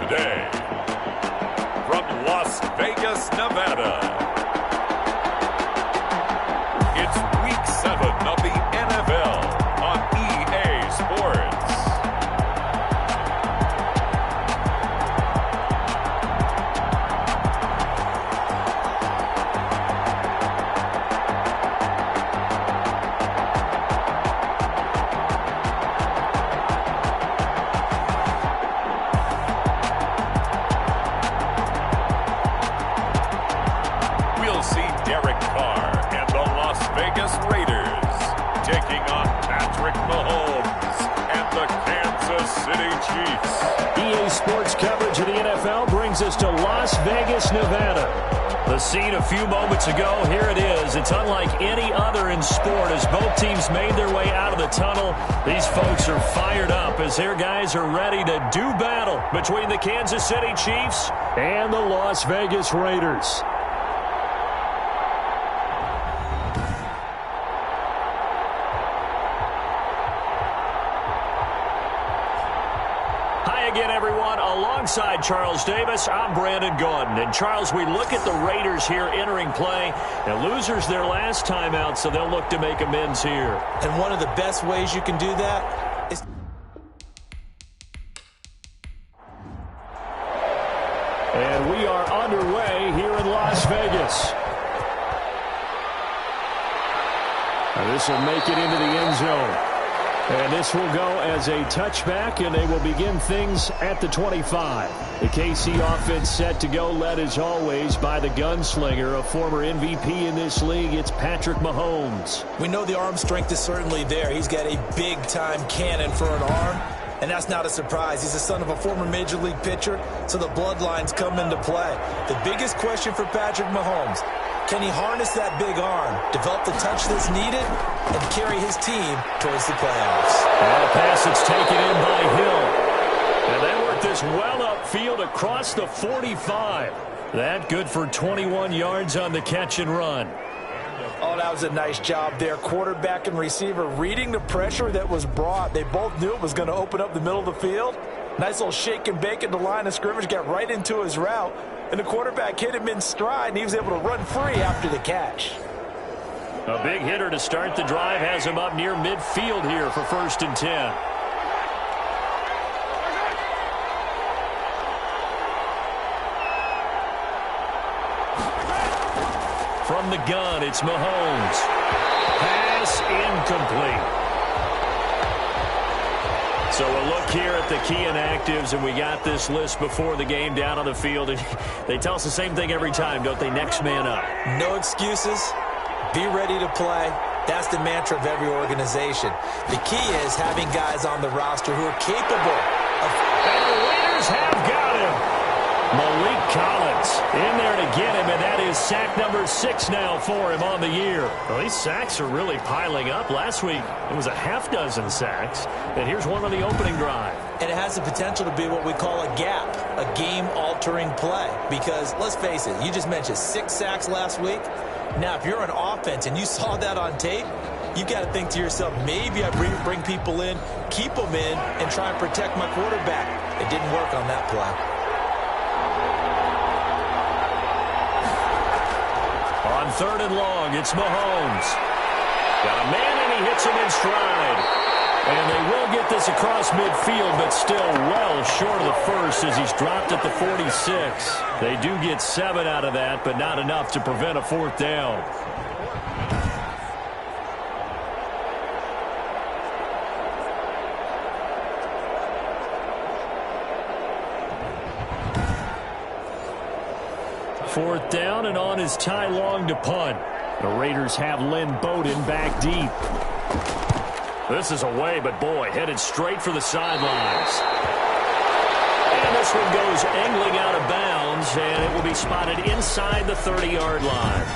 today. From Las Vegas, Nevada, it's Week 7 of the NFL on EA Sports. We'll see Derek Carr and the Las Vegas Raiders taking on Patrick Mahomes and the Kansas City Chiefs. EA Sports coverage of the NFL brings us to Las Vegas, Nevada. The scene a few moments ago, here it is. It's unlike any other in sport as both teams made their way out of the tunnel. These folks are fired up as their guys are ready to do battle between the Kansas City Chiefs and the Las Vegas Raiders. Again, everyone, alongside Charles Davis, I'm Brandon Gaudin. And, Charles, we look at the Raiders here entering play. Now, losers their last time out, so they'll look to make amends here. And one of the best ways you can do that is... And we are underway here in Las Vegas. Now, this will make it into the end zone. And this will go as a touchback, and they will begin things at the 25. The KC offense set to go, led as always by the gunslinger, a former MVP in this league. It's Patrick Mahomes. We know the arm strength is certainly there. He's got a big-time cannon for an arm, and that's not a surprise. He's the son of a former Major League pitcher, so the bloodlines come into play. The biggest question for Patrick Mahomes: can he harness that big arm, develop the touch that's needed, and carry his team towards the playoffs? And a pass that's taken in by Hill. And they work this well upfield across the 45. That good for 21 yards on the catch and run. Oh, that was a nice job there. Quarterback and receiver reading the pressure that was brought. They both knew it was going to open up the middle of the field. Nice little shake and bake at the line of scrimmage, got right into his route. And the quarterback hit him in stride, and he was able to run free after the catch. A big hitter to start the drive has him up near midfield here for 1st and 10. From the gun, it's Mahomes. Pass incomplete. So a look here at the key inactives, and we got this list before the game down on the field. And they tell us the same thing every time, don't they? Next man up. No excuses. Be ready to play. That's the mantra of every organization. The key is having guys on the roster who are capable of... And the Raiders have got him. Malik Collins in there to get him, and that is sack number 6 now for him on the year. Well, these sacks are really piling up. Last week, it was a half dozen sacks, and here's one on the opening drive. And it has the potential to be what we call a gap, a game-altering play. Because, let's face it, you just mentioned 6 sacks last week. Now, if you're an offense and you saw that on tape, you've got to think to yourself, maybe I bring people in, keep them in, and try and protect my quarterback. It didn't work on that play. On 3rd and long, it's Mahomes. Got a man, and he hits him in stride. And they will get this across midfield, but still well short of the first as he's dropped at the 46. They do get 7 out of that, but not enough to prevent a 4th down. Fourth down, and on is Ty Long to punt. The Raiders have Lynn Bowden back deep. This is away, but boy, headed straight for the sidelines. And this one goes angling out of bounds, and it will be spotted inside the 30-yard line.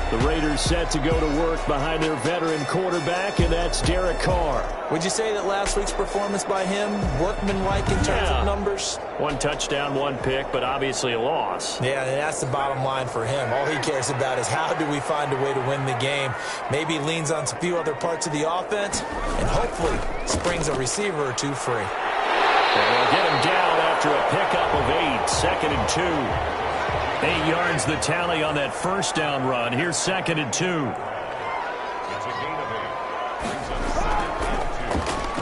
The Raiders set to go to work behind their veteran quarterback, and that's Derek Carr. Would you say that last week's performance by him, workmanlike in terms of numbers? 1 touchdown, 1 pick, but obviously a loss. Yeah, and that's the bottom line for him. All he cares about is how do we find a way to win the game. Maybe he leans on a few other parts of the offense, and hopefully springs a receiver or two free. And they'll get him down after a pickup of 2nd and 2. 8 yards the tally on that first down run. Here's 2nd and 2.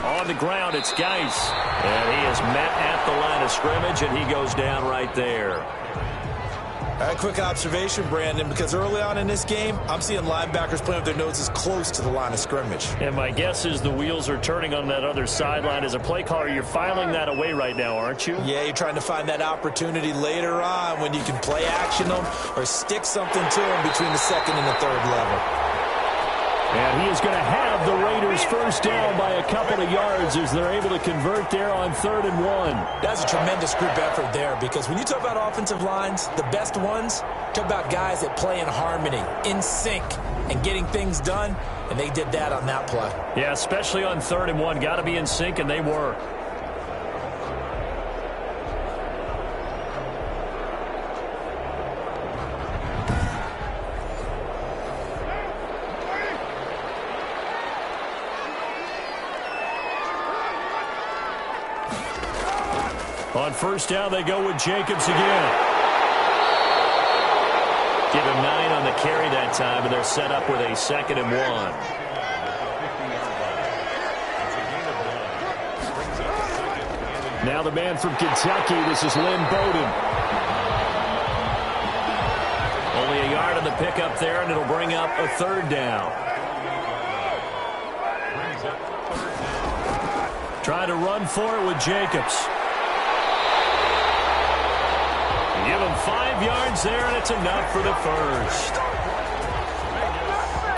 On the ground, it's Geis. And he is met at the line of scrimmage, and he goes down right there. A quick observation, Brandon, because early on in this game, I'm seeing linebackers playing with their noses close to the line of scrimmage. And my guess is the wheels are turning on that other sideline. As a play caller, you're filing that away right now, aren't you? Yeah, you're trying to find that opportunity later on when you can play action them or stick something to them between the second and the third level. And he is going to have the Raiders first down by a couple of yards as they're able to convert there on 3rd and 1. That's a tremendous group effort there, because when you talk about offensive lines, the best ones, talk about guys that play in harmony, in sync, and getting things done, and they did that on that play. Yeah, especially on 3rd and 1. Got to be in sync, and they were. On first down, they go with Jacobs again. Give him 9 on the carry that time, and they're set up with a 2nd and 1. Now the man from Kentucky, this is Lynn Bowden. Only a yard on the pickup there, and it'll bring up a 3rd down. Trying to run for it with Jacobs. Give him 5 yards there, and it's enough for the first.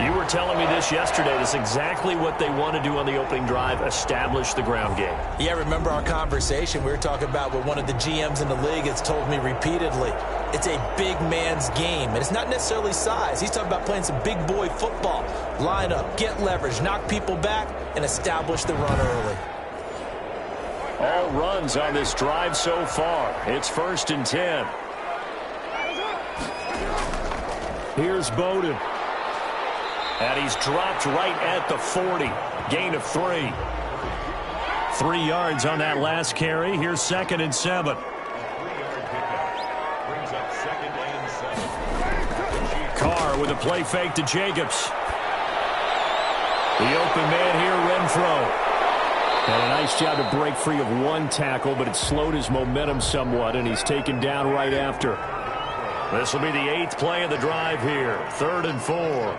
You were telling me this yesterday. This is exactly what they want to do on the opening drive, establish the ground game. Yeah, remember our conversation we were talking about with one of the GMs in the league has told me repeatedly. It's a big man's game, and it's not necessarily size. He's talking about playing some big boy football. Line up, get leverage, knock people back, and establish the run early. All runs on this drive so far. It's 1st and 10. Here's Bowden. And he's dropped right at the 40. Gain of 3. 3 yards on that last carry. Here's 2nd and 7. Carr with a play fake to Jacobs. The open man here, Renfro. And a nice job to break free of one tackle, but it slowed his momentum somewhat, and he's taken down right after. This will be the 8th play of the drive here. 3rd and 4.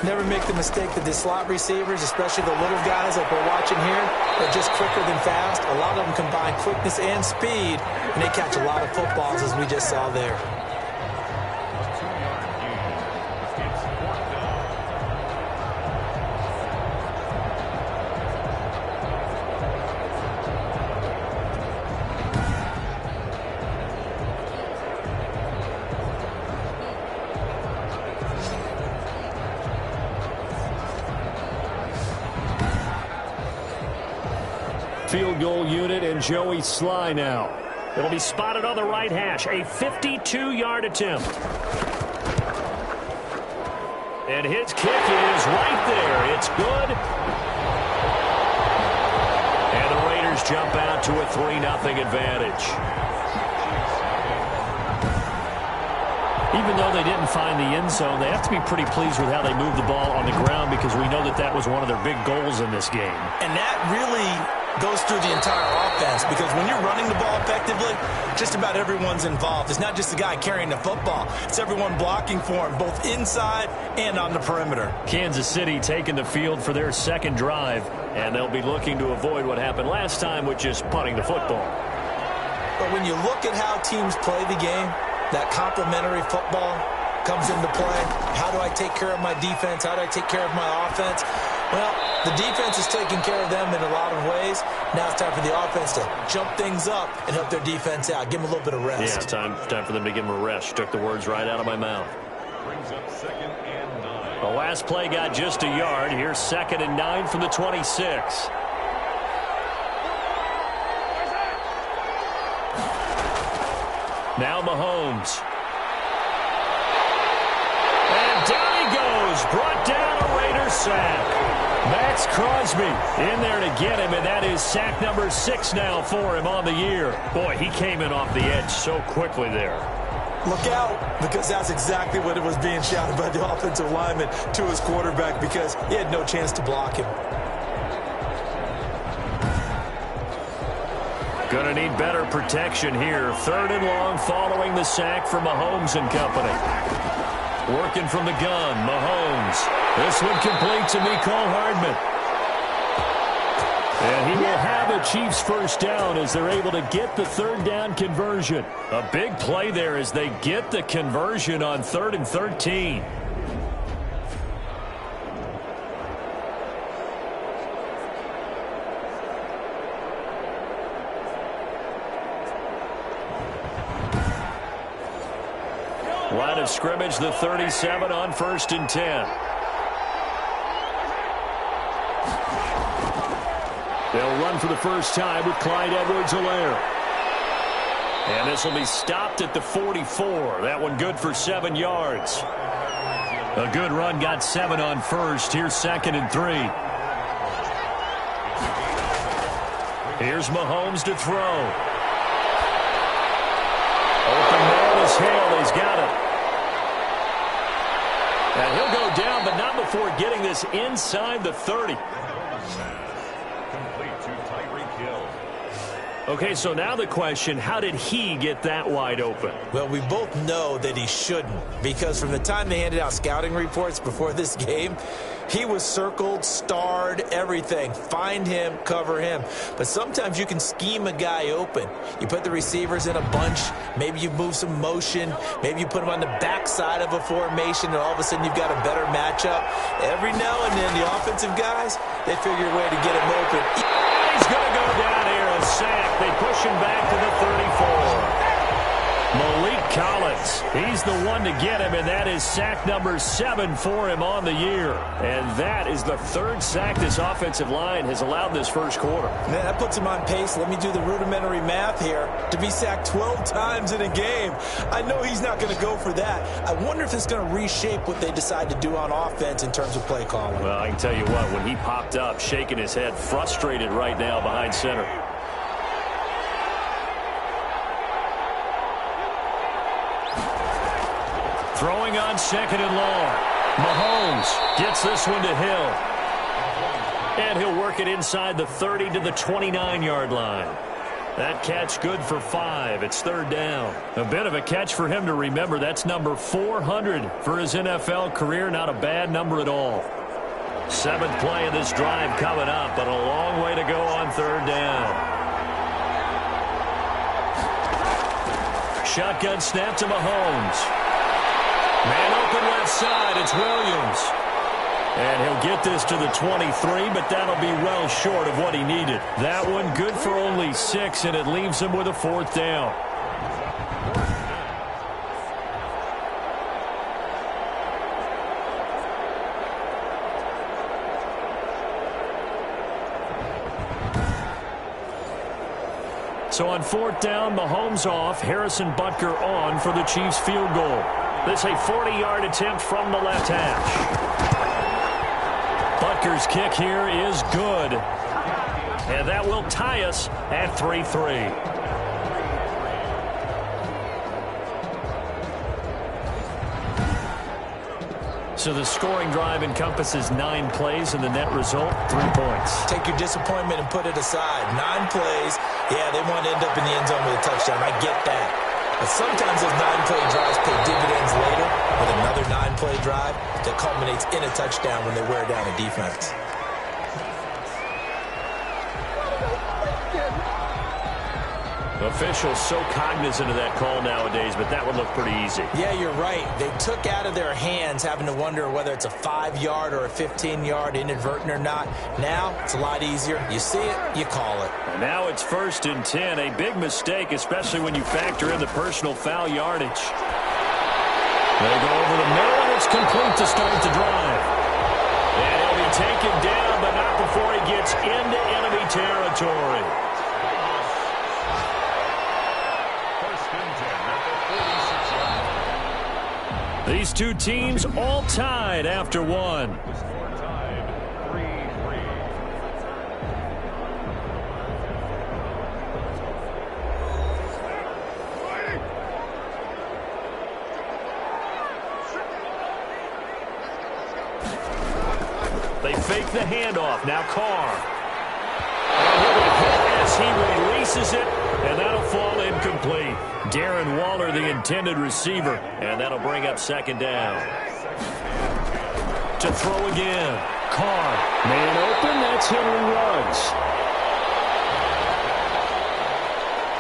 Never make the mistake that the slot receivers, especially the little guys like we're watching here, are just quicker than fast. A lot of them combine quickness and speed, and they catch a lot of footballs, as we just saw there. Field goal unit and Joey Sly now. It'll be spotted on the right hash. A 52-yard attempt. And his kick is right there. It's good. And the Raiders jump out to a 3-0 advantage. Even though they didn't find the end zone, they have to be pretty pleased with how they moved the ball on the ground, because we know that that was one of their big goals in this game. And that really goes through the entire offense, because when you're running the ball effectively, just about everyone's involved. It's not just the guy carrying the football. It's everyone blocking for him, both inside and on the perimeter. Kansas City taking the field for their 2nd drive, and they'll be looking to avoid what happened last time, which is punting the football. But when you look at how teams play the game, that complementary football comes into play. How do I take care of my defense? How do I take care of my offense? Well, the defense is taking care of them in a lot of ways. Now it's time for the offense to jump things up and help their defense out. Give them a little bit of rest. Yeah, time for them to give them a rest. You took the words right out of my mouth. Brings up 2nd and 9. The last play got just a yard. Here's 2nd and 9 from the 26. Now Mahomes. And down he goes. Brought down a Raiders sack. Max Crosby in there to get him, and that is sack number 6 now for him on the year. Boy, he came in off the edge so quickly there. Look out, because that's exactly what it was being shouted by the offensive lineman to his quarterback, because he had no chance to block him. Going to need better protection here. 3rd and long following the sack from Mahomes and company. Working from the gun, Mahomes. This one complete to Mecole Hardman. And he will have a Chiefs first down as they're able to get the 3rd down conversion. A big play there as they get the conversion on 3rd and 13. Line of scrimmage, the 37 on 1st and 10. They'll run for the first time with Clyde Edwards-Helaire. And this will be stopped at the 44. That one good for 7 yards. A good run, got 7 on 1st. Here's 2nd and 3. Here's Mahomes to throw. Open man is Hale. He's got it. And he'll go down, but not before getting this inside the 30. Okay, so now the question, how did he get that wide open? Well, we both know that he shouldn't, because from the time they handed out scouting reports before this game, he was circled, starred, everything. Find him, cover him. But sometimes you can scheme a guy open. You put the receivers in a bunch. Maybe you move some motion. Maybe you put him on the backside of a formation, and all of a sudden you've got a better matchup. Every now and then, the offensive guys, they figure a way to get him open. He's going to go down here, a sack. They push him back to the 34. Malik Collins, he's the one to get him, and that is sack number 7 for him on the year. And that is the 3rd sack this offensive line has allowed this first quarter. Man, that puts him on pace. Let me do the rudimentary math here. To be sacked 12 times in a game, I know he's not going to go for that. I wonder if it's going to reshape what they decide to do on offense in terms of play calling. Well, I can tell you what, when he popped up, shaking his head, frustrated right now behind center. Throwing on 2nd and long. Mahomes gets this one to Hill. And he'll work it inside the 30 to the 29-yard line. That catch good for 5. It's 3rd down. A bit of a catch for him to remember. That's number 400 for his NFL career. Not a bad number at all. 7th play of this drive coming up, but a long way to go on 3rd down. Shotgun snap to Mahomes. Man open left side, it's Williams. And he'll get this to the 23, but that'll be well short of what he needed. That one good for only 6, and it leaves him with a 4th down. So on 4th down, Mahomes off, Harrison Butker on for the Chiefs field goal. This a 40-yard attempt from the left hash. Butker's kick here is good. And that will tie us at 3-3. So the scoring drive encompasses 9 plays, and the net result, 3 points. Take your disappointment and put it aside. 9 plays. Yeah, they want to end up in the end zone with a touchdown. I get that. But sometimes those 9-play drives pay dividends later with another 9-play drive that culminates in a touchdown when they wear down a defense. Officials so cognizant of that call nowadays, but that would look pretty easy. Yeah, you're right. They took out of their hands having to wonder whether it's a 5-yard or a 15-yard inadvertent or not. Now, it's a lot easier. You see it, you call it. And now it's 1st and 10. A big mistake, especially when you factor in the personal foul yardage. They go over the middle, and it's complete to start the drive. And he'll be taken down, but not before he gets into enemy territory. These two teams all tied after one. the handoff. Now Carr. And he'll be hit as he releases it, and that'll fall incomplete. Darren Waller, the intended receiver, and that'll bring up second down. To throw again. Carr. Man open, that's Henry Ruggs.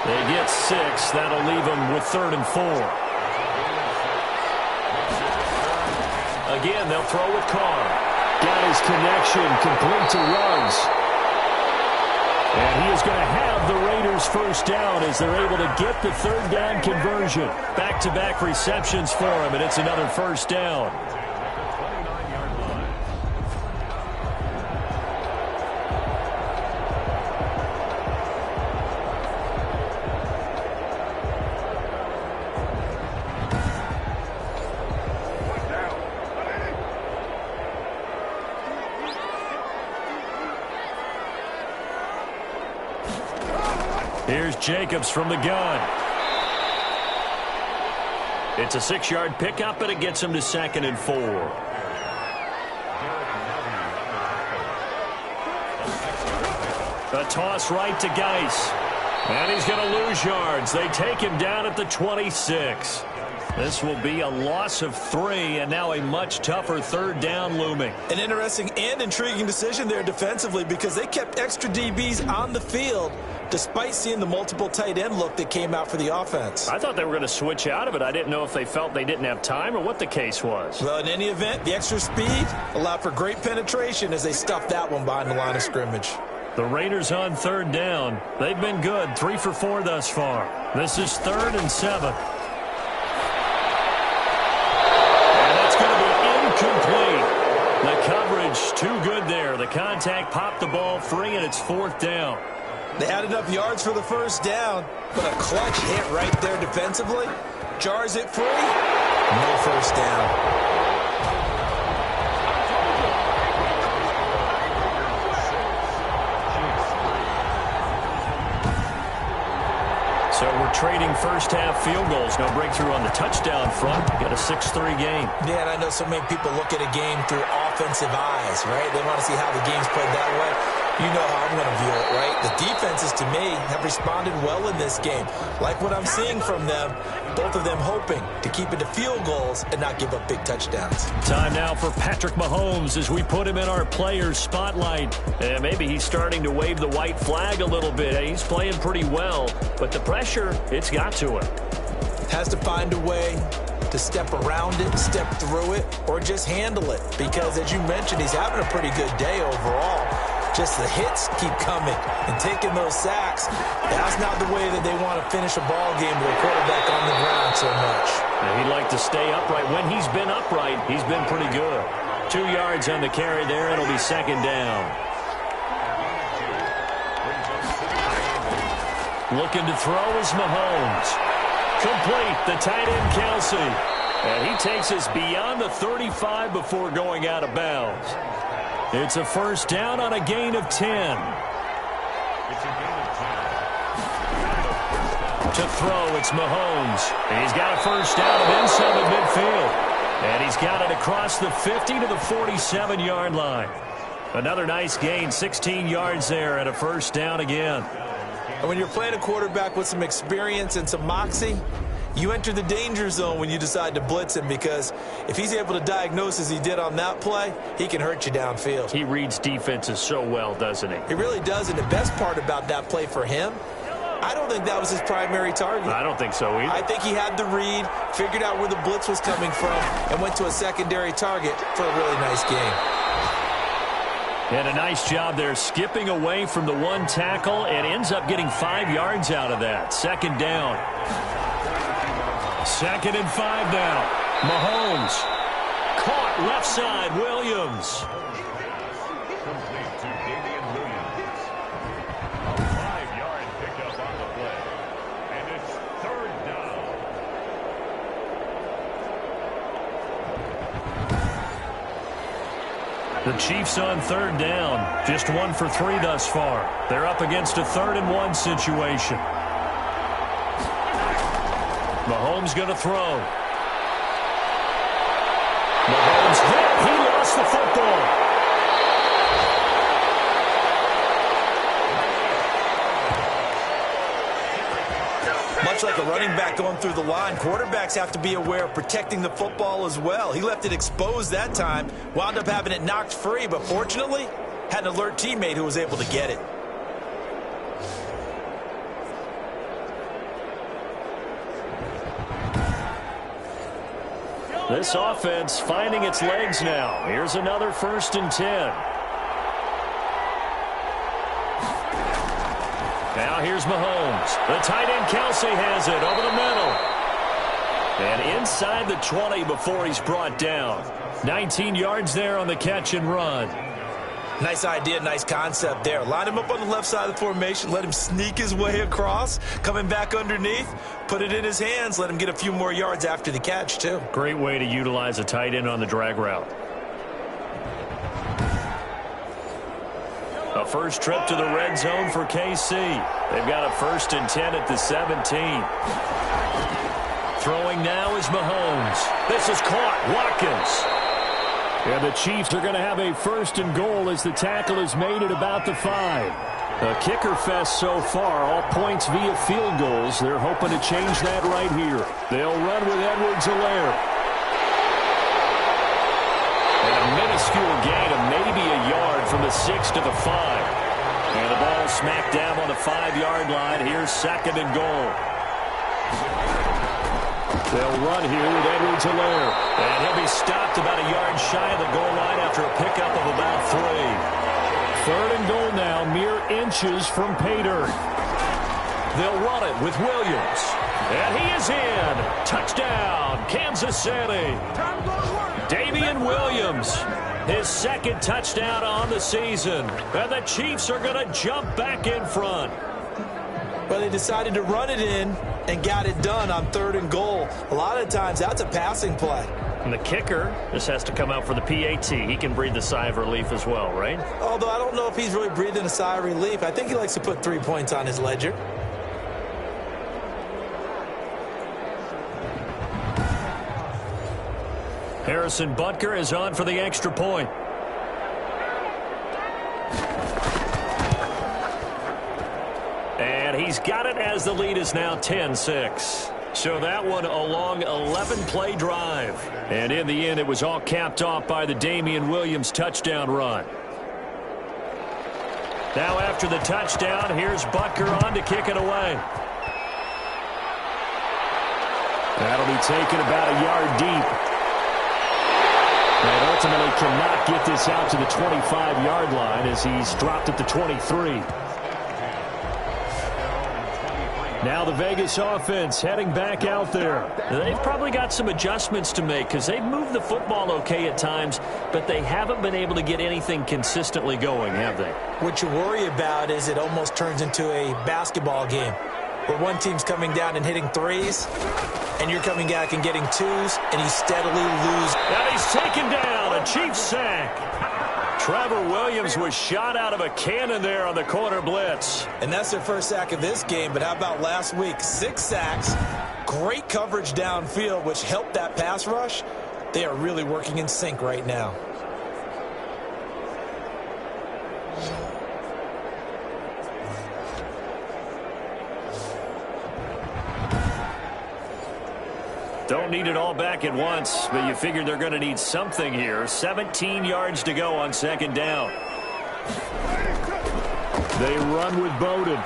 They get 6. That'll leave them with 3rd and 4. Again, they'll throw with Carr. Got his connection, complete to Ruggs. And he is going to have the Raiders first down as they're able to get the 3rd down conversion. Back-to-back receptions for him, and it's another first down. Here's Jacobs from the gun. It's a 6-yard pickup, and it gets him to 2nd and 4. A toss right to Geis. And he's going to lose yards. They take him down at the 26. This will be a loss of 3, and now a much tougher 3rd down looming. An interesting and intriguing decision there defensively because they kept extra DBs on the field despite seeing the multiple tight end look that came out for the offense. I thought they were going to switch out of it. I didn't know if they felt they didn't have time or what the case was. Well, in any event, the extra speed allowed for great penetration as they stuffed that one behind the line of scrimmage. The Raiders on 3rd down. They've been good, 3 for 4 thus far. This is 3rd and 7. Incomplete. The coverage too good there. The contact popped the ball free, and it's 4th down. They had enough yards for the first down, but a clutch hit right there defensively. Jars it free. No first down. So we're trading first-half field goals. No breakthrough on the touchdown front. Got a 6-3 game. Yeah, and I know so many people look at a game through offensive eyes, right? They want to see how the game's played that way. You know how I'm going to view it, right? The defenses, to me, have responded well in this game. Like what I'm seeing from them, both of them hoping to keep it to field goals and not give up big touchdowns. Time now for Patrick Mahomes as we put him in our players' spotlight. And maybe he's starting to wave the white flag a little bit. He's playing pretty well, but the pressure, it's got to him. Has to find a way to step around it, step through it, or just handle it. Because, as you mentioned, he's having a pretty good day overall. Just the hits keep coming and taking those sacks. That's not the way that they want to finish a ball game with a quarterback on the ground so much. And he'd like to stay upright. When he's been upright, he's been pretty good. 2 yards on the carry there. It'll be 2nd down. Looking to throw is Mahomes. Complete. The tight end, Kelsey. And he takes us beyond the 35 before going out of bounds. It's a first down on a gain of 10. To throw, it's Mahomes. And he's got a first down of inside of midfield. And he's got it across the 50 to the 47-yard line. Another nice gain, 16 yards there, and a first down again. And when you're playing a quarterback with some experience and some moxie, you enter the danger zone when you decide to blitz him, because if he's able to diagnose as he did on that play, he can hurt you downfield. He reads defenses so well, doesn't he? He really does, and the best part about that play for him, I don't think that was his primary target. I don't think so either. I think he had the read, figured out where the blitz was coming from, and went to a secondary target for a really nice game. And a nice job there skipping away from the one tackle and ends up getting 5 yards out of that. 2nd down. 2nd and 5 now. Mahomes. Caught left side. Williams. Complete to Damian Williams. A 5-yard pickup on the play. And it's 3rd down. The Chiefs on 3rd down. Just 1 for 3 thus far. They're up against a 3rd and 1 situation. Mahomes going to throw. Mahomes hit. He lost the football. a running back going through the line, quarterbacks have to be aware of protecting the football as well. He left it exposed that time, wound up having it knocked free, but fortunately, had an alert teammate who was able to get it. This offense finding its legs now. Here's another 1st and 10. Now here's Mahomes. The tight end Kelce has it over the middle. And inside the 20 before he's brought down. 19 yards there on the catch and run. Nice idea, nice concept there. Line him up on the left side of the formation, let him sneak his way across, coming back underneath, put it in his hands, let him get a few more yards after the catch, too. Great way to utilize a tight end on the drag route. A first trip to the red zone for KC. They've got a 1st and 10 at the 17. Throwing now is Mahomes. This is caught. Watkins. And the Chiefs are going to have a 1st and goal as the tackle is made at about the 5. A kicker fest so far, all points via field goals. They're hoping to change that right here. They'll run with Edwards-Helaire. And a minuscule gain of maybe a yard from the 6 to the 5. And the ball smacked down on the 5-yard line. Here's 2nd and goal. They'll run here with Edwards-Helaire. And he'll be stopped about a yard shy of the goal line after a pickup of about 3. 3rd and goal now, mere inches from pay dirt. They'll run it with Williams. And he is in. Touchdown, Kansas City. Damian Williams, his 2nd touchdown on the season. And the Chiefs are going to jump back in front. Well, they decided to run it in and got it done on 3rd and goal. A lot of times, that's a passing play. And the kicker just has to come out for the PAT. He can breathe a sigh of relief as well, right? Although I don't know if he's really breathing a sigh of relief. I think he likes to put 3 points on his ledger. Harrison Butker is on for the extra point. And he's got it as the lead is now 10-6. So that one a long 11-play drive. And in the end, it was all capped off by the Damian Williams touchdown run. Now after the touchdown, here's Butker on to kick it away. That'll be taken about a yard deep. And ultimately cannot get this out to the 25-yard line as he's dropped at the 23. Now the Vegas offense heading back out there. They've probably got some adjustments to make because they've moved the football okay at times, but they haven't been able to get anything consistently going, have they? What you worry about is it almost turns into a basketball game where one team's coming down and hitting 3s, and you're coming back and getting 2s, and you steadily lose. And he's taken down, a Chiefs sack. Trevor Williams was shot out of a cannon there on the corner blitz. And that's their first sack of this game, but how about last week? 6 sacks, great coverage downfield, which helped that pass rush. They are really working in sync right now. Don't need it all back at once, but you figure they're going to need something here. 17 yards to go on 2nd down. They run with Bowden.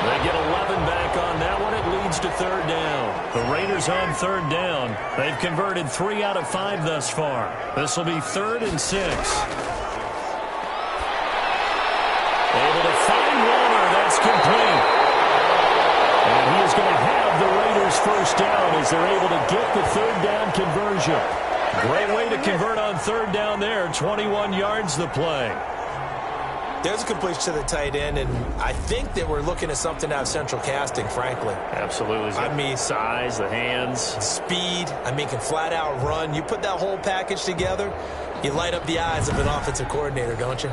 They get 11 back on that one. It leads to 3rd down. The Raiders on 3rd down. They've converted 3 out of 5 thus far. This will be 3rd and 6. Able to find Warner. That's complete. And he is going to have the Raiders first down as they're able to get the 3rd down conversion. Great way to convert on 3rd down there. 21 yards the play. There's a completion to the tight end, and I think that we're looking at something out of central casting, frankly. Absolutely. I mean, size, the hands. Speed. I mean, can flat out run. You put that whole package together, you light up the eyes of an offensive coordinator, don't you?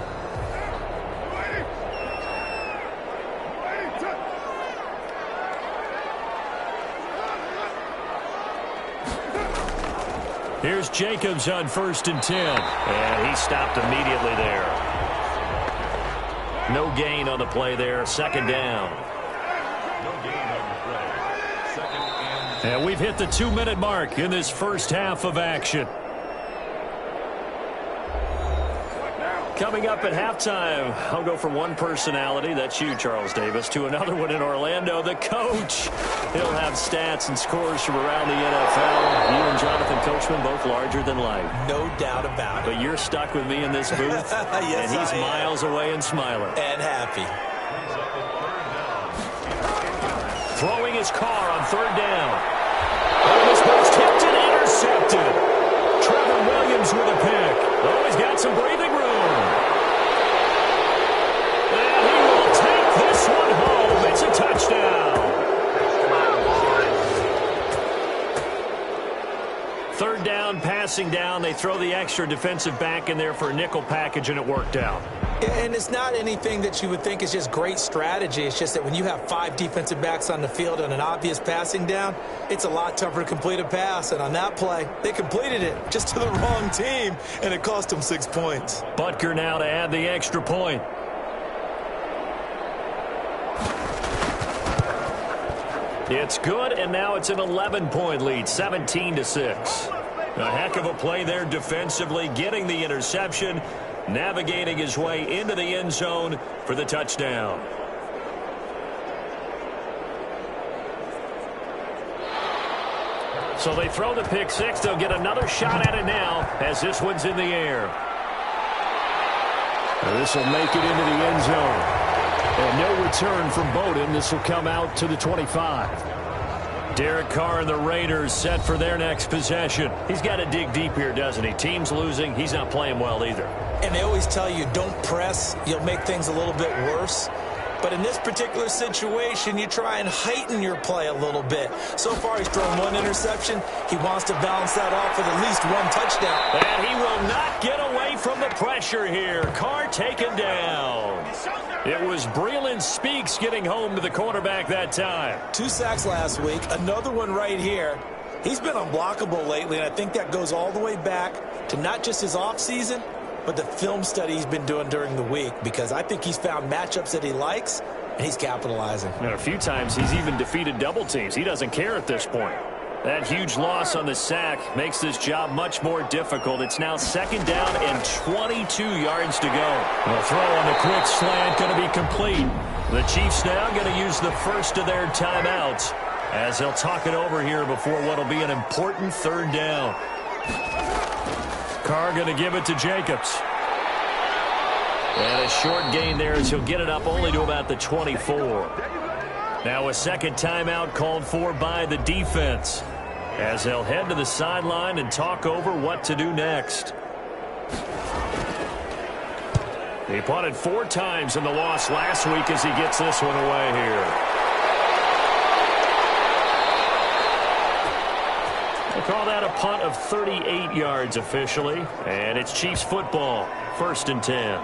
Here's Jacobs on 1st and 10. And he stopped immediately there. No gain on the play there. Second down. And we've hit the 2-minute mark in this first half of action. Coming up at halftime, I'll go from one personality, that's you, Charles Davis, to another one in Orlando, the coach. He'll have stats and scores from around the NFL. You and Jonathan Coachman, both larger than life. No doubt about it. But you're stuck with me in this booth, yes, and he's miles away and smiling. And happy. Throwing his car on third down. And this one's tipped and intercepted. Trevor Williams with a pick. Oh, he's got some breathing room. And he will take this one home. It's a touchdown. Third down, passing down. They throw the extra defensive back in there for a nickel package, and it worked out. And it's not anything that you would think is just great strategy. It's just that when you have 5 defensive backs on the field on an obvious passing down, it's a lot tougher to complete a pass. And on that play, they completed it just to the wrong team, and it cost them 6 points. Butker now to add the extra point. It's good, and now it's an 11-point lead, 17-6. A heck of a play there defensively, getting the interception, navigating his way into the end zone for the touchdown. So they throw the pick six. They'll get another shot at it now as this one's in the air. This will make it into the end zone. And no return from Bowden. This will come out to the 25. Derek Carr and the Raiders set for their next possession. He's got to dig deep here, doesn't he? Team's losing. He's not playing well either. And they always tell you, don't press. You'll make things a little bit worse. But in this particular situation, you try and heighten your play a little bit. So far, he's thrown 1 interception. He wants to balance that off with at least 1 touchdown. And he will not get away from the pressure here. Carr taken down. It was Breeland Speaks getting home to the quarterback that time. 2 sacks last week, another one right here. He's been unblockable lately, and I think that goes all the way back to not just his offseason, but the film study he's been doing during the week, because I think he's found matchups that he likes, and he's capitalizing. And a few times he's even defeated double teams. He doesn't care at this point. That huge loss on the sack makes this job much more difficult. It's now 2nd down and 22 yards to go. The throw on the quick slant going to be complete. The Chiefs now going to use the first of their timeouts as they'll talk it over here before what will be an important 3rd down. Carr going to give it to Jacobs. And a short gain there as he'll get it up only to about the 24. Now a second timeout called for by the defense as they'll head to the sideline and talk over what to do next. He punted 4 times in the loss last week as he gets this one away here. They call that a punt of 38 yards officially, and it's Chiefs football, 1st and 10.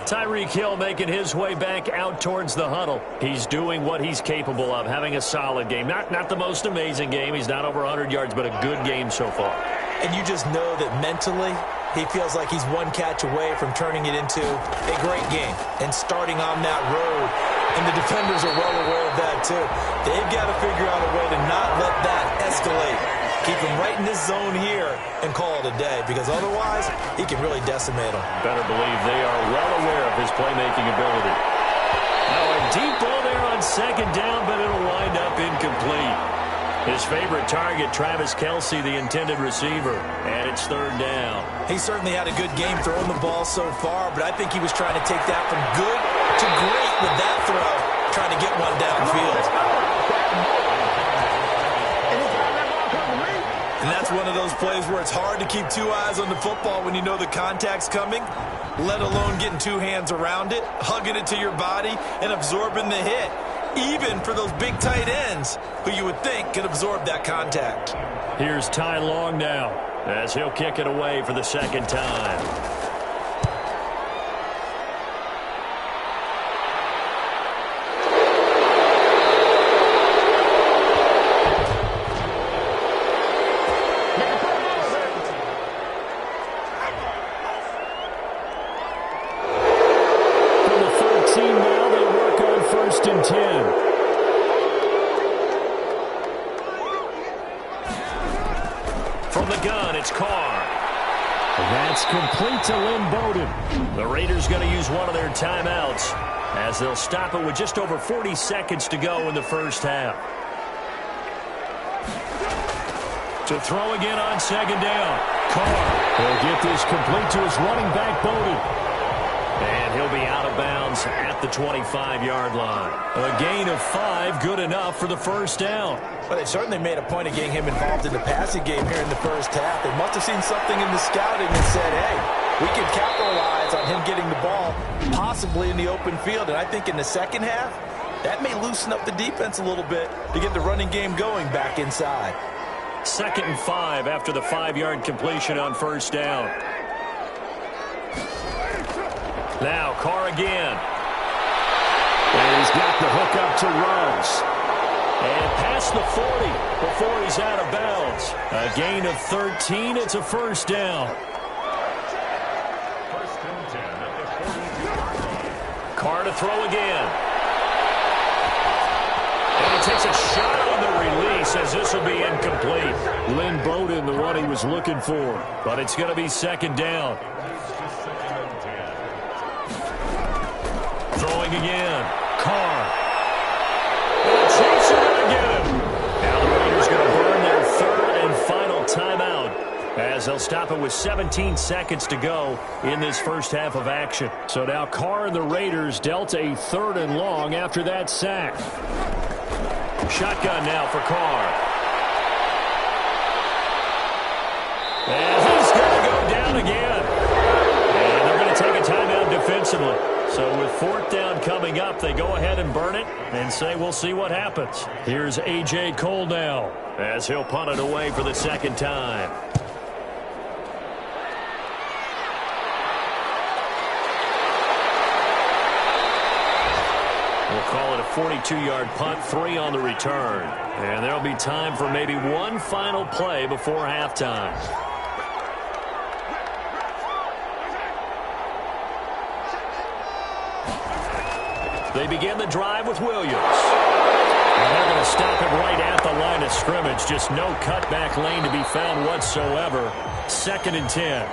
Tyreek Hill making his way back out towards the huddle. He's doing what he's capable of, having a solid game. Not the most amazing game. He's not over 100 yards, but a good game so far. And you just know that mentally he feels like he's 1 catch away from turning it into a great game and starting on that road. And the defenders are well aware of that too. They've got to figure out a way to not let that escalate. Keep him right in this zone here and call it a day, because otherwise he can really decimate them. Better believe they are well aware of his playmaking ability. Now a deep ball there on 2nd down, but it'll wind up incomplete. His favorite target, Travis Kelce, the intended receiver, and it's 3rd down. He certainly had a good game throwing the ball so far, but I think he was trying to take that from good to great with that throw, trying to get one downfield. And that's one of those plays where it's hard to keep 2 eyes on the football when you know the contact's coming, let alone getting 2 hands around it, hugging it to your body, and absorbing the hit, even for those big tight ends who you would think could absorb that contact. Here's Ty Long now as he'll kick it away for the 2nd time. complete to Lynn Bowden. The Raiders going to use one of their timeouts as they'll stop it with just over 40 seconds to go in the first half. To throw again on second down. Carr will get this complete to his running back, Bowden. And he'll be out of bounds at the 25-yard line. A gain of 5, good enough for the first down. Well, they certainly made a point of getting him involved in the passing game here in the first half. They must have seen something in the scouting and said, hey, we can capitalize on him getting the ball, possibly in the open field. And I think in the second half, that may loosen up the defense a little bit to get the running game going back inside. 2nd and 5 after the 5-yard completion on first down. Now Carr again. And he's got the hook up to Rose. And past the 40 before he's out of bounds. A gain of 13. It's a first down. Carr to throw again. And he takes a shot on the release as this will be incomplete. Lynn Bowden, the one he was looking for. But it's going to be second down. Throwing again. Carr. The Chiefs are going to get him. Now the Raiders going to burn their 3rd and final timeout as they'll stop it with 17 seconds to go in this first half of action. So now Carr and the Raiders dealt a 3rd and long after that sack. Shotgun now for Carr. And he's going to go down again. And they're going to take a timeout defensively. So with 4th down coming up, they go ahead and burn it and say we'll see what happens. Here's A.J. Cole now as he'll punt it away for the 2nd time. We'll call it a 42-yard punt, 3 on the return. And there'll be time for maybe one final play before halftime. They begin the drive with Williams. And they're going to stop it right at the line of scrimmage. Just no cutback lane to be found whatsoever. 2nd and 10.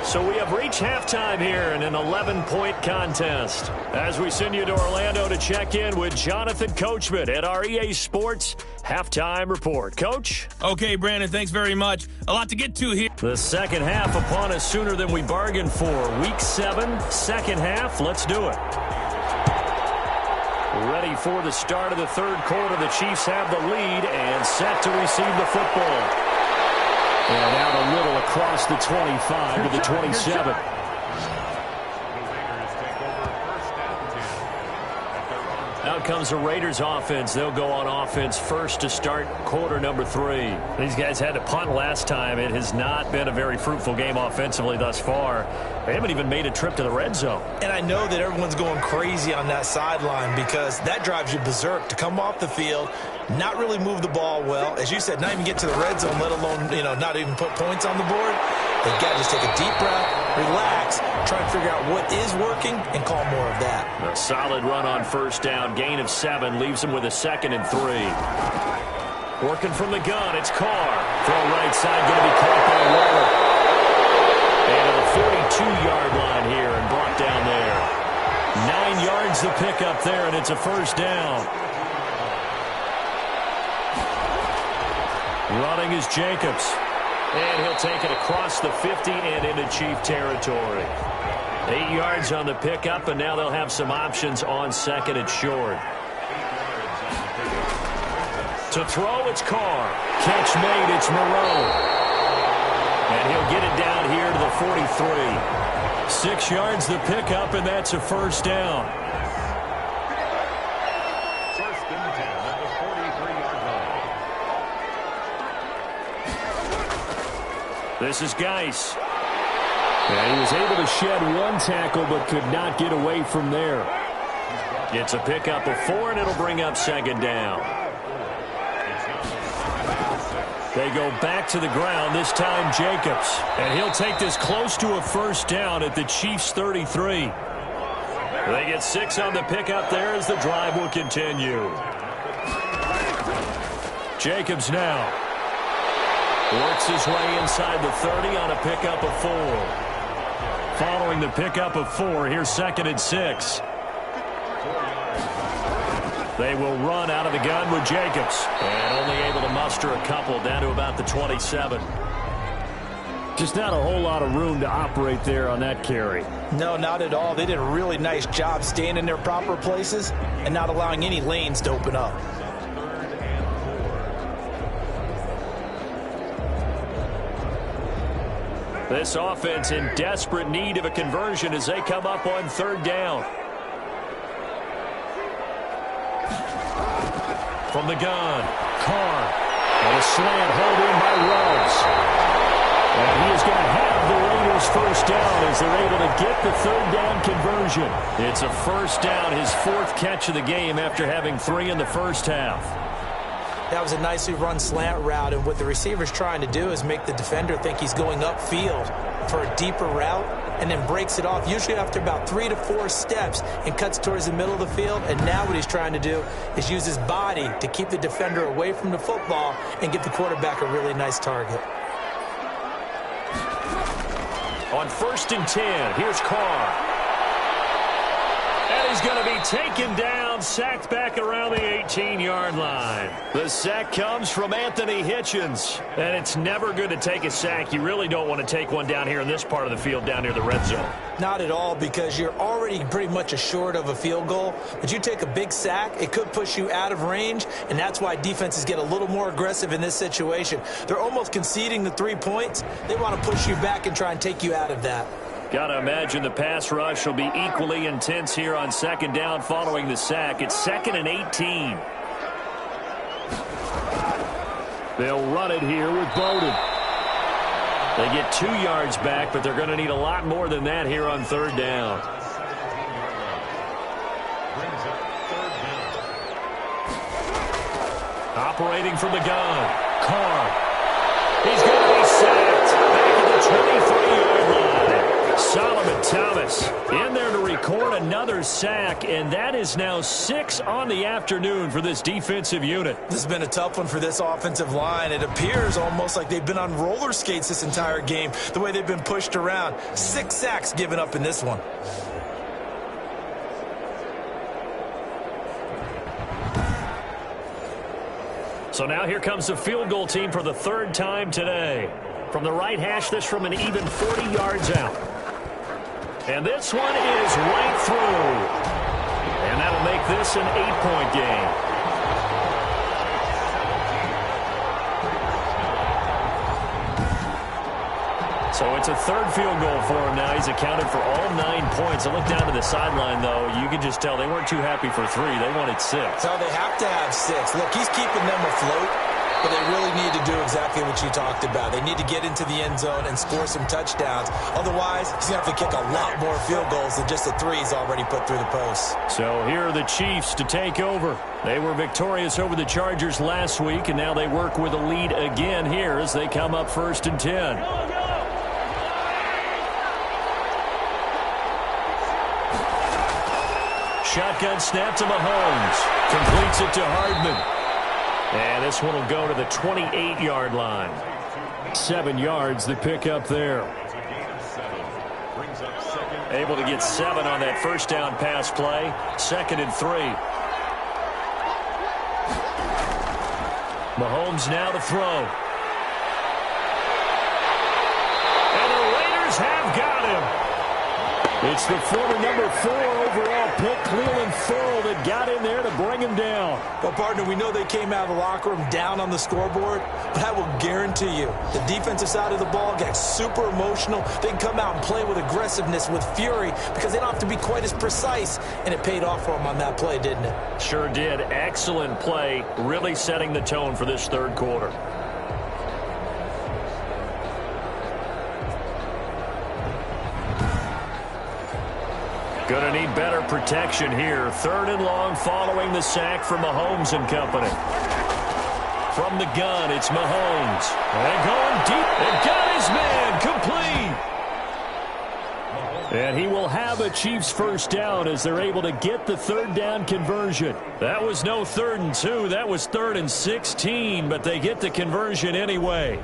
So we have reached halftime here in an 11-point contest. As we send you to Orlando to check in with Jonathan Coachman at our EA Sports Halftime Report. Coach? Okay, Brandon, thanks very much. A lot to get to here. The second half upon us sooner than we bargained for. Week 7, second half. Let's do it. Ready for the start of the 3rd quarter. The Chiefs have the lead and set to receive the football. And out a little across the 25 to the 27. Out comes the Raiders offense. They'll go on offense first to start quarter number 3. These guys had to punt last time. It has not been a very fruitful game offensively thus far. They haven't even made a trip to the red zone. And I know that everyone's going crazy on that sideline because that drives you berserk to come off the field, not really move the ball well. As you said, not even get to the red zone, let alone, not even put points on the board. They've got to just take a deep breath, relax, try and figure out what is working, and call more of that. A solid run on first down. Gain of 7 leaves him with a 2nd and 3. Working from the gun, it's Carr. Throw right side, going to be caught by Waller. And to the 42-yard line here and brought down there. 9 yards to pick up there, and it's a first down. Running is Jacobs. And he'll take it across the 50 and into Chief territory. 8 yards on the pickup, and now they'll have some options on 2nd and short. To throw, it's Carr. Catch made, it's Moreau. And he'll get it down here to the 43. 6 yards the pickup, and that's a first down. First and 10 at the 43-yard line. This is Geis. And he was able to shed one tackle but could not get away from there. It's a pickup of 4, and it'll bring up 2nd down. They go back to the ground, this time Jacobs. And he'll take this close to a first down at the Chiefs' 33. They get 6 on the pickup there as the drive will continue. Jacobs now works his way inside the 30 on a pickup of 4. Following the pickup of 4, here's 2nd and 6. They will run out of the gun with Jacobs. And only able to muster a couple down to about the 27. Just not a whole lot of room to operate there on that carry. No, not at all. They did a really nice job staying in their proper places and not allowing any lanes to open up. This offense in desperate need of a conversion as they come up on 3rd down. From the gun, Carr. And a slant hold in by Ruggs. And he is going to have the Raiders first down as they're able to get the 3rd down conversion. It's a first down, his 4th catch of the game after having 3 in the first half. That was a nicely run slant route, and what the receiver's trying to do is make the defender think he's going upfield for a deeper route and then breaks it off, usually after about 3 to 4 steps, and cuts towards the middle of the field. And now what he's trying to do is use his body to keep the defender away from the football and give the quarterback a really nice target. On 1st and 10, here's Carr. And he's going to be taken down, sacked back around the 18-yard line. The sack comes from Anthony Hitchens. And it's never good to take a sack. You really don't want to take one down here in this part of the field, down near the red zone. Not at all, because you're already pretty much assured of a field goal. But you take a big sack, it could push you out of range, and that's why defenses get a little more aggressive in this situation. They're almost conceding the 3 points. They want to push you back and try and take you out of that. Got to imagine the pass rush will be equally intense here on 2nd down following the sack. It's 2nd and 18. They'll run it here with Bowden. They get 2 yards back, but they're going to need a lot more than that here on 3rd down. Operating from the gun, Carr. He's going to be sacked back at the 23-yard line. Solomon Thomas in there to record another sack, and that is now 6 on the afternoon for this defensive unit. This has been a tough one for this offensive line. It appears almost like they've been on roller skates this entire game, the way they've been pushed around. 6 sacks given up in this one. So now here comes the field goal team for the 3rd time today. From the right hash, this from an even 40 yards out. And this one is right through. And that'll make this an 8-point game. So it's a 3rd field goal for him now. He's accounted for all 9 points. I look down to the sideline, though. You can just tell they weren't too happy for 3. They wanted 6. So they have to have 6. Look, he's keeping them afloat, but they really need to do exactly what you talked about. They need to get into the end zone and score some touchdowns. Otherwise, he's going to have to kick a lot more field goals than just the 3 he's already put through the posts. So here are the Chiefs to take over. They were victorious over the Chargers last week, and now they work with a lead again here as they come up 1st and 10. Shotgun snap to Mahomes. Completes it to Hardman. And this one will go to the 28-yard line. 7 yards the pick up there. Able to get 7 on that first down pass play. 2nd and 3. Mahomes now to throw. And the Raiders have got him. It's the former number 4 overall pick, Cleveland Ferrell, that got in there to bring him down. Well, partner, we know they came out of the locker room down on the scoreboard, but I will guarantee you the defensive side of the ball gets super emotional. They can come out and play with aggressiveness, with fury, because they don't have to be quite as precise, and it paid off for them on that play, didn't it? Sure did. Excellent play, really setting the tone for this 3rd quarter. Going to need better protection here. 3rd and long following the sack from Mahomes and company. From the gun, it's Mahomes. And going deep. And got his man complete. And he will have a Chiefs first down as they're able to get the 3rd down conversion. That was no 3rd and 2. That was 3rd and 16, but they get the conversion anyway.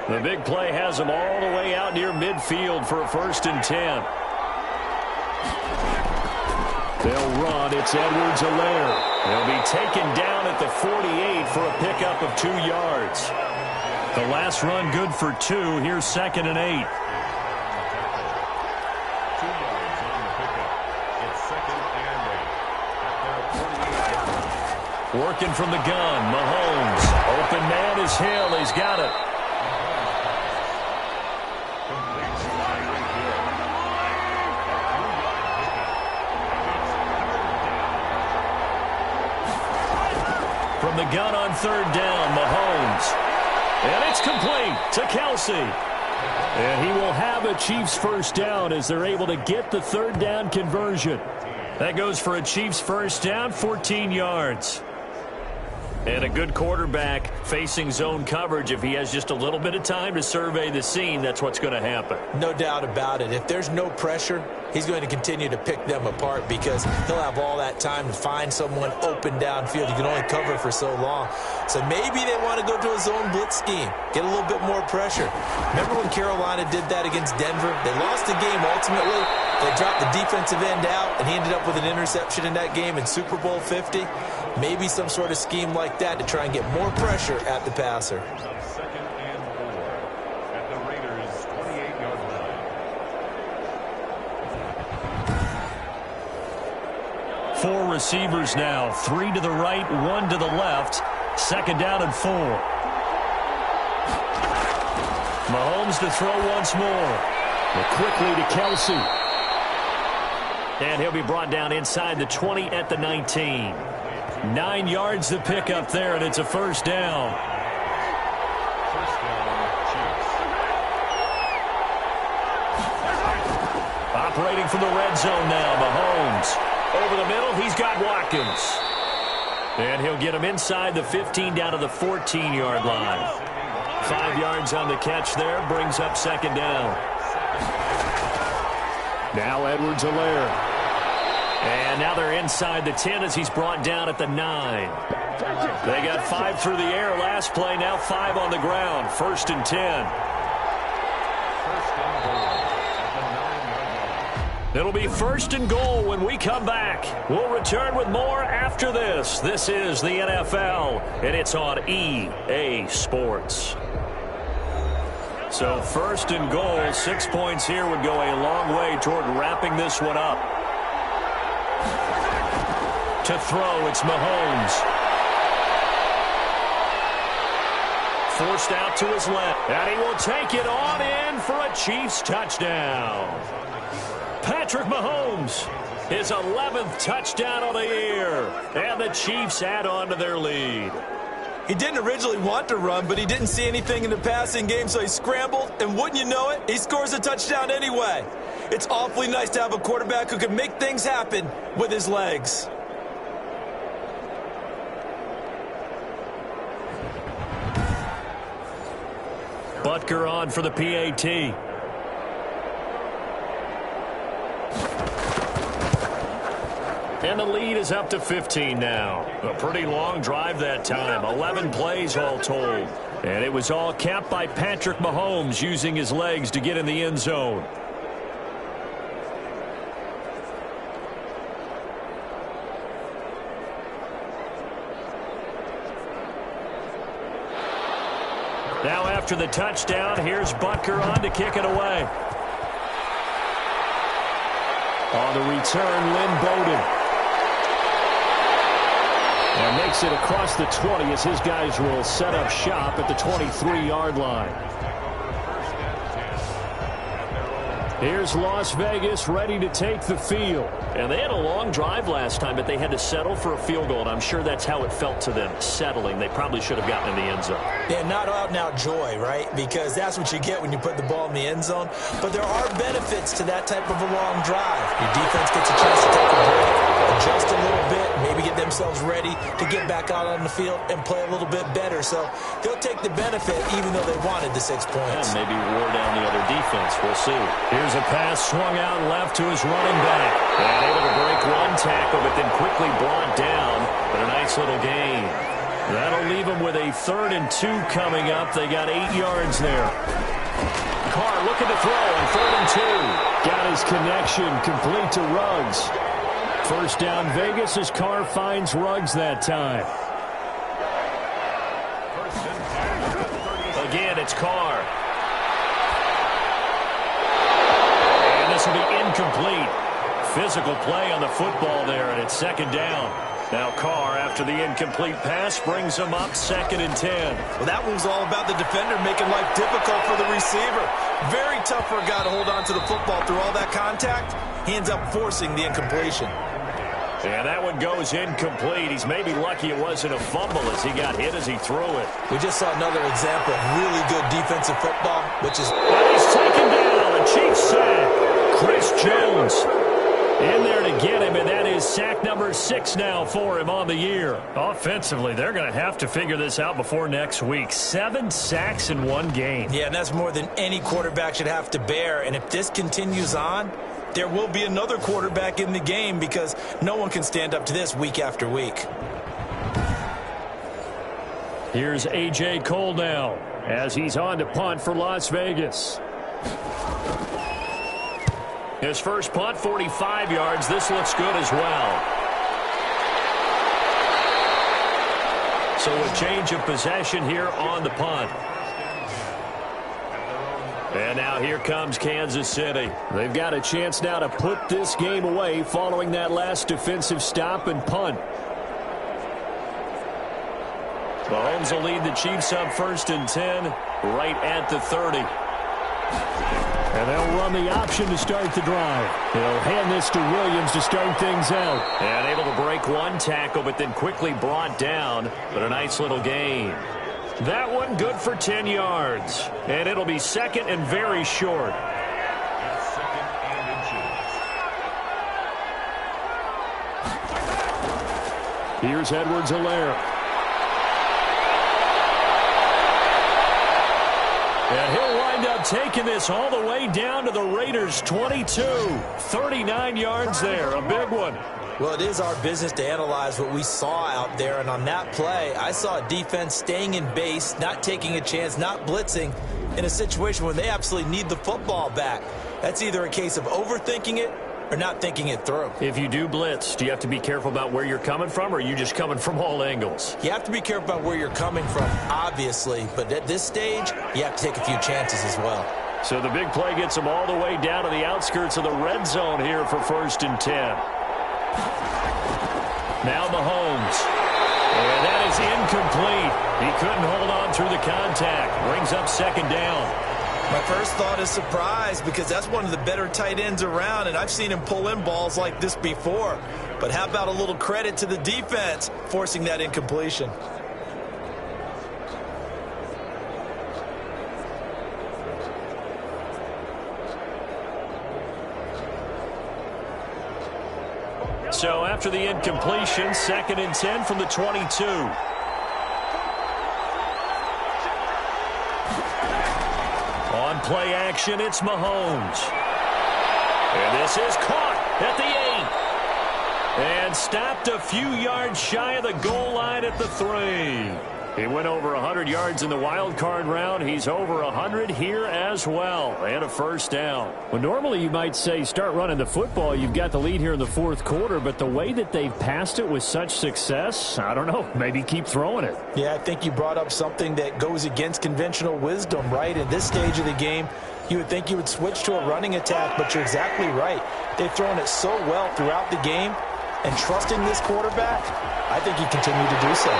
The big play has them all the way out near midfield for a 1st and 10. They'll run. It's Edwards-Helaire. They'll be taken down at the 48 for a pickup of 2 yards. The last run good for 2. Here's 2nd and 8. 2 yards on the pickup. It's 2nd and 8. Working from the gun, Mahomes. Open man is Hill. He's got it. From the gun on 3rd down, Mahomes. And it's complete to Kelsey. And he will have a Chiefs 1st down as they're able to get the 3rd down conversion. That goes for a Chiefs 1st down, 14 yards. And a good quarterback facing zone coverage. If he has just a little bit of time to survey the scene, that's what's going to happen. No doubt about it. If there's no pressure, he's going to continue to pick them apart because he'll have all that time to find someone open downfield. You can only cover for so long. So maybe they want to go to a zone blitz scheme, get a little bit more pressure. Remember when Carolina did that against Denver? They lost the game ultimately. They dropped the defensive end out, and he ended up with an interception in that game in Super Bowl 50. Maybe some sort of scheme like that to try and get more pressure at the passer. 2nd and 4 at the Raiders' 28-yard line. 4 receivers now. 3 to the right, 1 to the left. 2nd down and 4. Mahomes to throw once more. But quickly to Kelsey. And he'll be brought down inside the 20 at the 19. 9 yards to pick up there, and it's a 1st down. 1st down, Chiefs. Operating from the red zone now, Mahomes. Over the middle, he's got Watkins. And he'll get him inside the 15 down to the 14-yard line. 5 yards on the catch there, brings up 2nd down. Now Edwards-Helaire. And now they're inside the 10 as he's brought down at the 9. They got 5 through the air last play, now 5 on the ground. 1st and 10. 1st and goal at the 9-yard line. It'll be 1st and goal when we come back. We'll return with more after this. This is the NFL, and it's on EA Sports. So 1st and goal, 6 points here would go a long way toward wrapping this one up. To throw, it's Mahomes. Forced out to his left. And he will take it on in for a Chiefs touchdown. Patrick Mahomes, his 11th touchdown of the year. And the Chiefs add on to their lead. He didn't originally want to run, but he didn't see anything in the passing game, so he scrambled, and wouldn't you know it, he scores a touchdown anyway. It's awfully nice to have a quarterback who can make things happen with his legs. Butker on for the PAT. And the lead is up to 15 now. A pretty long drive that time. 11 plays all told. And it was all capped by Patrick Mahomes using his legs to get in the end zone. Now after the touchdown, here's Butker on to kick it away. On the return, Lynn Bowden. And makes it across the 20 as his guys will set up shop at the 23-yard line. Here's Las Vegas ready to take the field. And they had a long drive last time, but they had to settle for a field goal, and I'm sure that's how it felt to them, settling. They probably should have gotten in the end zone. Yeah, not out-and-out joy, right? Because that's what you get when you put the ball in the end zone. But there are benefits to that type of a long drive. Your defense gets a chance to take a break, adjust a little bit, maybe get themselves ready to get back out on the field and play a little bit better. So they'll take the benefit even though they wanted the 6 points. And maybe wore down the other defense. We'll see. Here's a pass swung out left to his running back. And able to break one tackle, but then quickly brought down. But a nice little gain. That'll leave them with a 3rd and 2 coming up. They got 8 yards there. Carr looking to throw on 3rd and 2. Got his connection complete to Ruggs. First down Vegas as Carr finds Ruggs that time. Again, it's Carr. And this will be incomplete. Physical play on the football there, and it's 2nd down. Now Carr, after the incomplete pass, brings him up 2nd and 10. Well, that one was all about the defender making life difficult for the receiver. Very tough for a guy to hold on to the football through all that contact. He ends up forcing the incompletion. And that one goes incomplete. He's maybe lucky it wasn't a fumble as he got hit as he threw it. We just saw another example of really good defensive football, which is... And he's taken down. A Chiefs sack. Chris Jones in there to get him, and that is sack number 6 now for him on the year. Offensively, they're going to have to figure this out before next week. 7 sacks in 1 game. Yeah, and that's more than any quarterback should have to bear. And if this continues on, there will be another quarterback in the game because no one can stand up to this week after week. Here's A.J. Cole now as he's on to punt for Las Vegas. His first punt, 45 yards. This looks good as well. So a change of possession here on the punt. And now here comes Kansas City. They've got a chance now to put this game away following that last defensive stop and punt. Mahomes will lead the Chiefs up 1st and 10 right at the 30. And they'll run the option to start the drive. They'll hand this to Williams to start things out. And able to break 1 tackle, but then quickly brought down. But a nice little gain. That one good for 10 yards. And it'll be 2nd and very short. Here's Edwards-Helaire. And he'll wind up taking this all the way down to the Raiders' 22. 39 yards there, a big one. Well, it is our business to analyze what we saw out there, and on that play, I saw a defense staying in base, not taking a chance, not blitzing, in a situation where they absolutely need the football back. That's either a case of overthinking it or not thinking it through. If you do blitz, do you have to be careful about where you're coming from, or are you just coming from all angles? You have to be careful about where you're coming from, obviously, but at this stage, you have to take a few chances as well. So the big play gets them all the way down to the outskirts of the red zone here for 1st and 10. Now Mahomes. And that is incomplete. He couldn't hold on through the contact. Brings up 2nd down. My first thought is surprise because that's one of the better tight ends around, and I've seen him pull in balls like this before. But how about a little credit to the defense forcing that incompletion? So after the incompletion, 2nd and 10 from the 22. On play action, it's Mahomes. And this is caught at the 8. And stopped a few yards shy of the goal line at the 3. He went over 100 yards in the wild card round. He's over 100 here as well. And a 1st down. Well, normally you might say start running the football. You've got the lead here in the 4th quarter. But the way that they've passed it with such success, I don't know, maybe keep throwing it. Yeah, I think you brought up something that goes against conventional wisdom, right? At this stage of the game, you would think you would switch to a running attack, but you're exactly right. They've thrown it so well throughout the game. And trusting this quarterback, I think he continued to do so.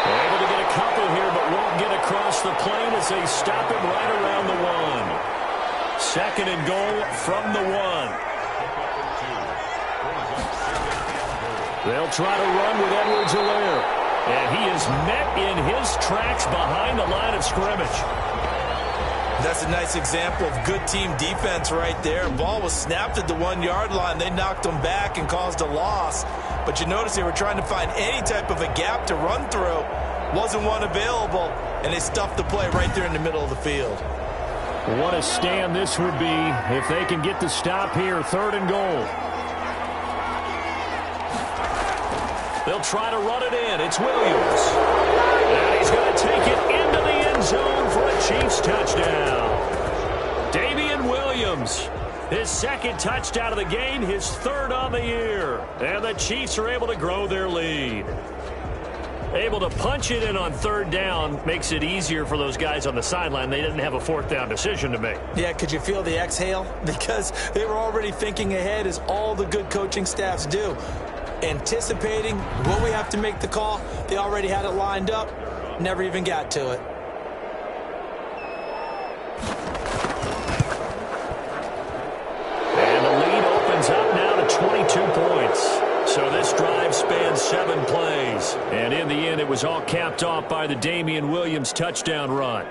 Able to get a couple here, but won't get across the plane as they stop him right around the 1. 2nd and goal from the 1. They'll try to run with Edwards-Helaire. And he is met in his tracks behind the line of scrimmage. That's a nice example of good team defense right there. Ball was snapped at the 1-yard line. They knocked him back and caused a loss. But you notice they were trying to find any type of a gap to run through. Wasn't one available, and they stuffed the play right there in the middle of the field. What a stand this would be if they can get the stop here. 3rd and goal. They'll try to run it in. It's Williams. he's going to take it into the end zone for a Chiefs touchdown. Damian Williams, his second touchdown of the game, his third on the year. And the Chiefs are able to grow their lead. Able to punch it in on third down makes it easier for those guys on the sideline. They didn't have a fourth down decision to make. Yeah, could you feel the exhale? Because they were already thinking ahead, as all the good coaching staffs do. Anticipating, will we have to make the call? They already had it lined up, never even got to it. And the lead opens up now to 22 points. So this drive spans 7 plays. And in the end, it was all capped off by the Damian Williams touchdown run.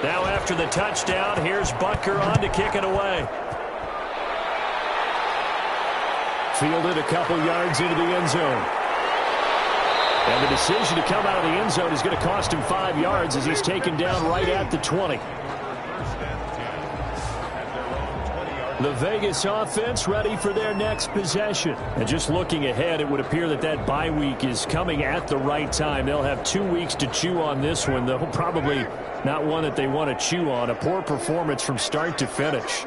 Now after the touchdown, here's Butker on to kick it away. Fielded a couple yards into the end zone. And the decision to come out of the end zone is going to cost him 5 yards as he's taken down right at the 20. The Vegas offense ready for their next possession. And just looking ahead, it would appear that that bye week is coming at the right time. They'll have 2 weeks to chew on this one, though probably not one that they want to chew on. A poor performance from start to finish.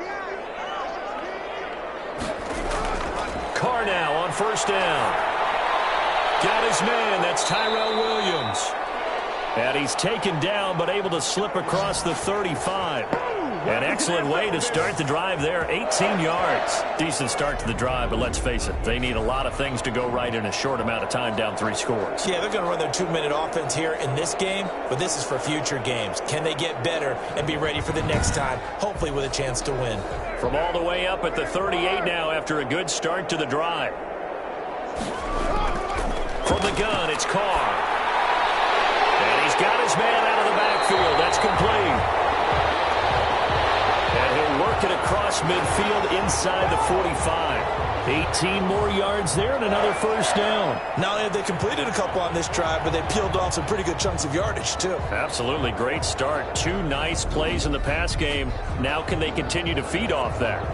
Carr now on first down. Got his man. That's Tyrell Williams. And he's taken down but able to slip across the 35. An excellent way to start the drive there. 18 yards. Decent start to the drive, but let's face it, they need a lot of things to go right in a short amount of time, down 3 scores. Yeah, they're going to run their 2-minute offense here in this game, but this is for future games. Can they get better and be ready for the next time, hopefully with a chance to win? From all the way up at the 38 now after a good start to the drive. From the gun, it's Carr. And he's got his man out of the backfield. That's complete. And he'll work it across midfield inside the 45. 18 more yards there and another first down. Not only have they completed a couple on this drive, but they peeled off some pretty good chunks of yardage, too. Absolutely great start. 2 nice plays in the pass game. Now can they continue to feed off that?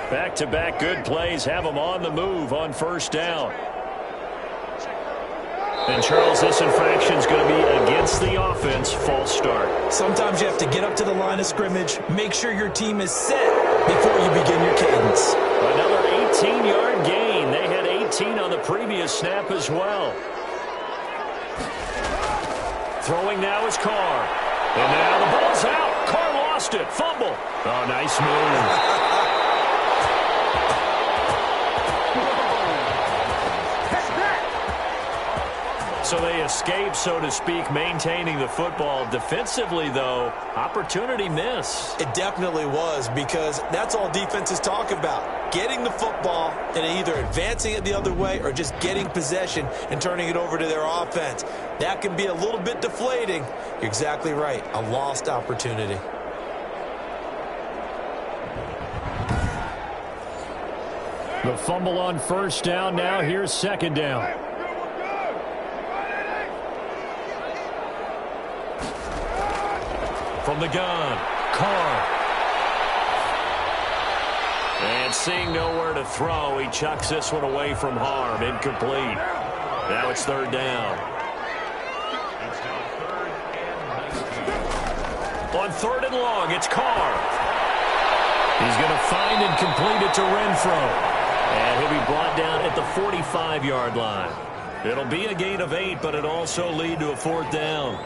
Back-to-back good plays have them on the move on first down. And, Charles, this infraction is going to be against the offense. False start. Sometimes you have to get up to the line of scrimmage, make sure your team is set before you begin your cadence. Another 18-yard gain. They had 18 on the previous snap as well. Throwing now is Carr. And now the ball's out. Carr lost it. Fumble. Oh, nice move. So they escape, so to speak, maintaining the football. Defensively, though, opportunity miss. It definitely was, because that's all defenses talk about. Getting the football and either advancing it the other way or just getting possession and turning it over to their offense. That can be a little bit deflating. You're exactly right. A lost opportunity. The fumble on first down. Now here's second down. From the gun, Carr. And seeing nowhere to throw, he chucks this one away from harm. Incomplete. Now it's third down. On third and long, it's Carr. He's going to find and complete it to Renfro. And he'll be brought down at the 45-yard line. It'll be a gain of 8, but it also lead to a fourth down.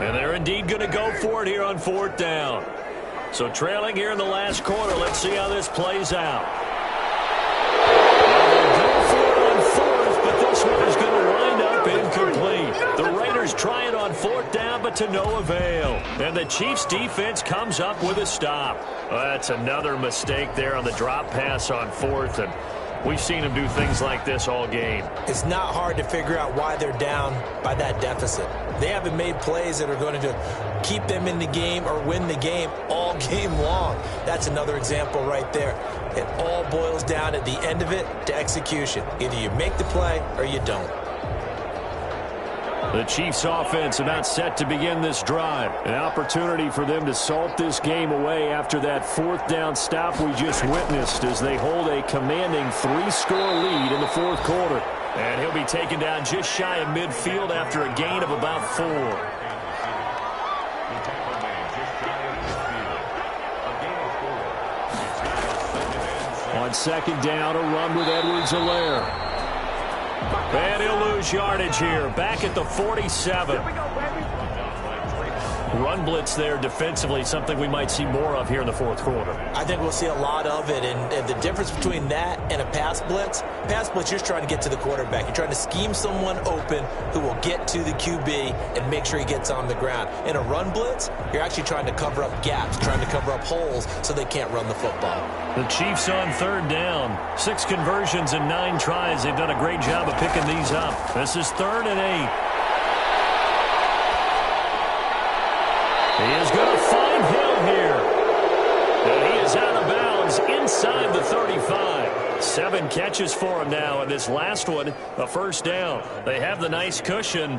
And they're indeed going to go for it here on fourth down. So trailing here in the last quarter. Let's see how this plays out. They'll go for it on fourth, but this one is going to wind up incomplete. The Raiders try it on fourth down, but to no avail. And the Chiefs defense comes up with a stop. That's another mistake there on the drop pass on fourth. And We've seen them do things like this all game. It's not hard to figure out why they're down by that deficit. They haven't made plays that are going to keep them in the game or win the game all game long. That's another example right there. It all boils down at the end of it to execution. Either you make the play or you don't. The Chiefs offense about set to begin this drive. An opportunity for them to salt this game away after that fourth down stop we just witnessed as they hold a commanding 3-score lead in the fourth quarter. And he'll be taken down just shy of midfield after a gain of about 4. On second down, a run with Edwards-Helaire. And he'll lose yardage here. Back at the 47. Run blitz there defensively, something we might see more of here in the fourth quarter. I think we'll see a lot of it, and the difference between that and a pass blitz, you're just trying to get to the quarterback. You're trying to scheme someone open who will get to the QB and make sure he gets on the ground. In a run blitz, you're actually trying to cover up gaps, trying to cover up holes so they can't run the football. The Chiefs on third down. 6 conversions and 9 tries. They've done a great job of picking these up. This is 3rd and 8. He is going to find Hill here. And he is out of bounds inside the 35. 7 catches for him now, and this last one, a first down. They have the nice cushion.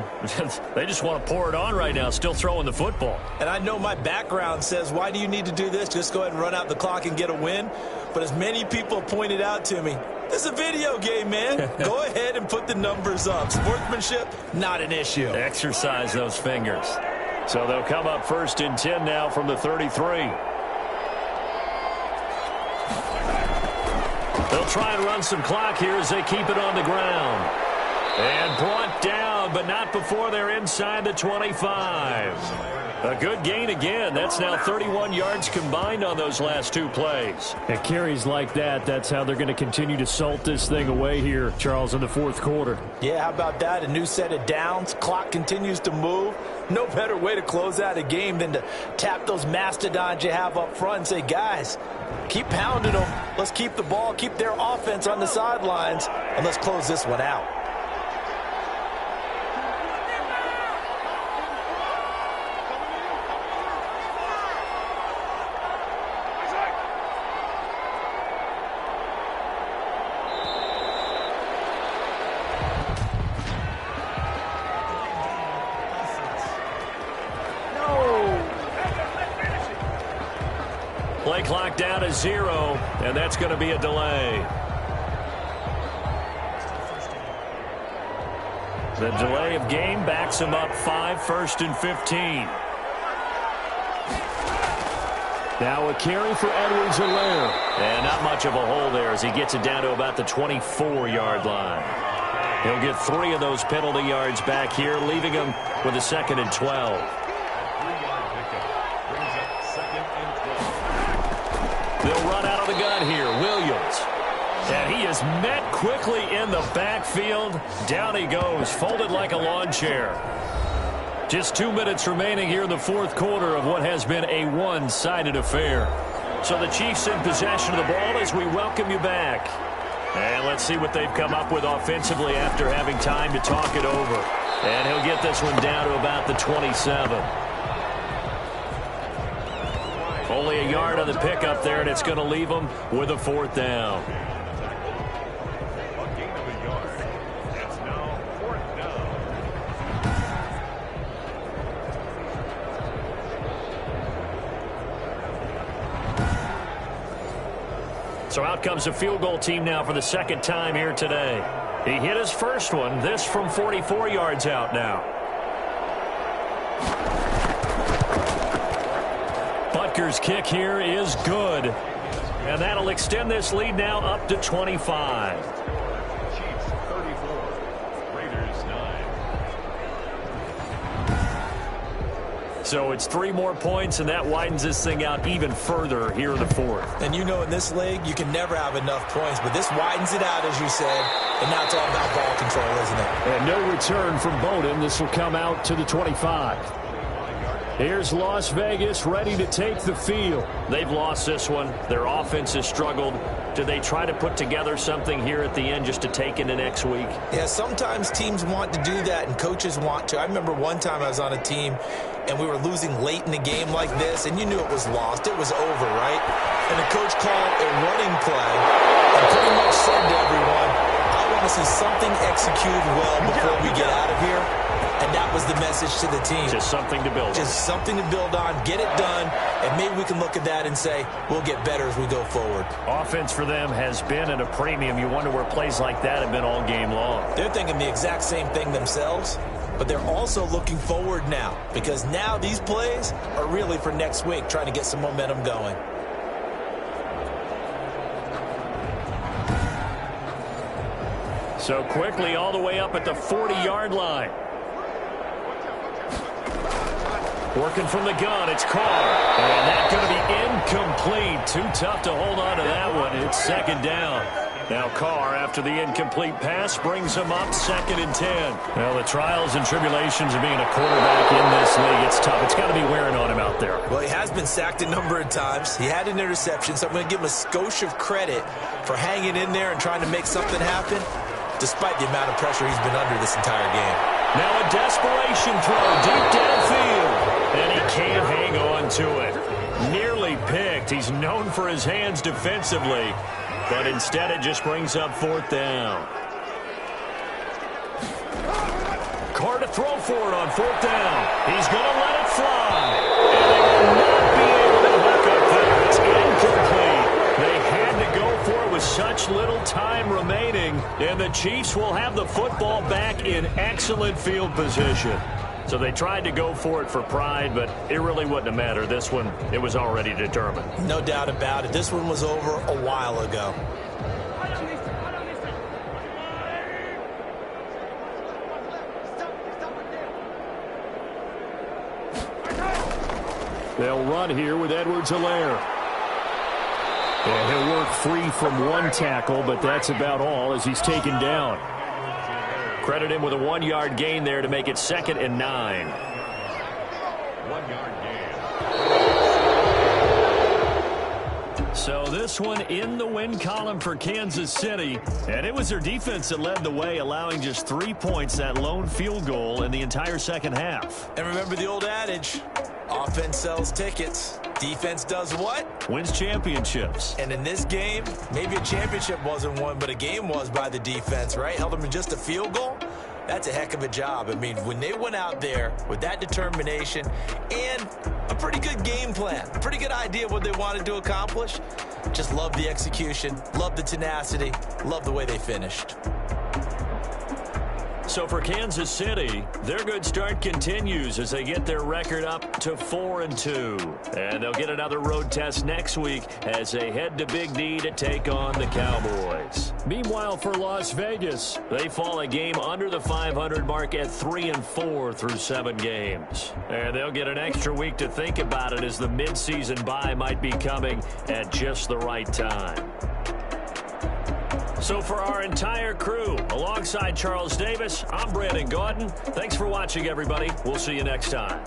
They just want to pour it on right now, still throwing the football. And I know my background says, why do you need to do this? Just go ahead and run out the clock and get a win. But as many people pointed out to me, this is a video game, man. Go ahead and put the numbers up. Sportsmanship, not an issue. Exercise those fingers. So they'll come up 1st and 10 now from the 33. They'll try and run some clock here as they keep it on the ground. And brought down, but not before they're inside the 25. A good gain again. That's now 31 yards combined on those last 2 plays. At carries like that, that's how they're going to continue to salt this thing away here, Charles, in the fourth quarter. Yeah, how about that? A new set of downs. Clock continues to move. No better way to close out a game than to tap those mastodons you have up front and say, guys, keep pounding them. Let's keep the ball, keep their offense on the sidelines, and let's close this one out. Play clock down to 0, and that's going to be a delay. The delay of game backs him up 5, 1st and 15. Now a carry for Edwards-Helaire. And not much of a hole there as he gets it down to about the 24-yard line. He'll get 3 of those penalty yards back here, leaving him with a 2nd and 12. They'll run out of the gun here. Williams. And he is met quickly in the backfield. Down he goes, folded like a lawn chair. Just 2 minutes remaining here in the fourth quarter of what has been a one-sided affair. So the Chiefs in possession of the ball as we welcome you back. And let's see what they've come up with offensively after having time to talk it over. And he'll get this one down to about the 27. Only a yard on the pickup there, and it's going to leave them with a 4th down. So out comes the field goal team now for the 2nd time here today. He hit his first one, this from 44 yards out now. Butker's kick here is good. And that'll extend this lead now up to 25. Chiefs 34, Raiders 9. So it's 3 more points, and that widens this thing out even further here in the fourth. And you know in this league, you can never have enough points, but this widens it out, as you said, and now it's all about ball control, isn't it? And no return from Bowden. This will come out to the 25. Here's Las Vegas ready to take the field. They've lost this one. Their offense has struggled. Do they try to put together something here at the end just to take into next week? Yeah, sometimes teams want to do that and coaches want to. I remember one time I was on a team and we were losing late in a game like this, and you knew it was lost. It was over, right? And the coach called a running play and pretty much said to everyone, I want to see something executed well before we get out of here. And that was the message to the team. Just something to build on. Just something to build on, get it done, and maybe we can look at that and say, we'll get better as we go forward. Offense for them has been at a premium. You wonder where plays like that have been all game long. They're thinking the exact same thing themselves, but they're also looking forward now, because now these plays are really for next week, trying to get some momentum going. So quickly all the way up at the 40-yard line. Working from the gun, it's Carr. And that's going to be incomplete. Too tough to hold on to that one. It's second down. Now Carr, after the incomplete pass, brings him up 2nd and 10. Well, the trials and tribulations of being a quarterback in this league, it's tough. It's got to be wearing on him out there. Well, he has been sacked a number of times. He had an interception, so I'm going to give him a skosh of credit for hanging in there and trying to make something happen, despite the amount of pressure he's been under this entire game. Now a desperation throw deep downfield. And he can't hang on to it. Nearly picked. He's known for his hands defensively, but instead it just brings up 4th down. Carr to throw for it on 4th down. He's going to let it fly. And they will not be able to hook up there. It's incomplete. They had to go for it with such little time remaining, and the Chiefs will have the football back in excellent field position. So they tried to go for it for pride, but it really wouldn't have mattered. This one, it was already determined. No doubt about it. This one was over a while ago. They'll run here with Edwards-Helaire. And he'll work free from one tackle, but that's about all as he's taken down. Credit him with a 1-yard gain there to make it 2nd and 9. 1-yard gain. So this one in the win column for Kansas City. And it was their defense that led the way, allowing just 3 points, that lone field goal in the entire second half. And remember the old adage, offense sells tickets. Defense does what? Wins championships. And in this game, maybe a championship wasn't won, but a game was by the defense, right? Held them to just a field goal. That's a heck of a job. I mean, when they went out there with that determination and a pretty good game plan, a pretty good idea of what they wanted to accomplish, just love the execution, love the tenacity, love the way they finished. So for Kansas City, their good start continues as they get their record up to 4-2. And they'll get another road test next week as they head to Big D to take on the Cowboys. Meanwhile, for Las Vegas, they fall a game under the 500 mark at 3-4 through 7 games. And they'll get an extra week to think about it as the midseason bye might be coming at just the right time. So for our entire crew, alongside Charles Davis, I'm Brandon Gaudin. Thanks for watching, everybody. We'll see you next time.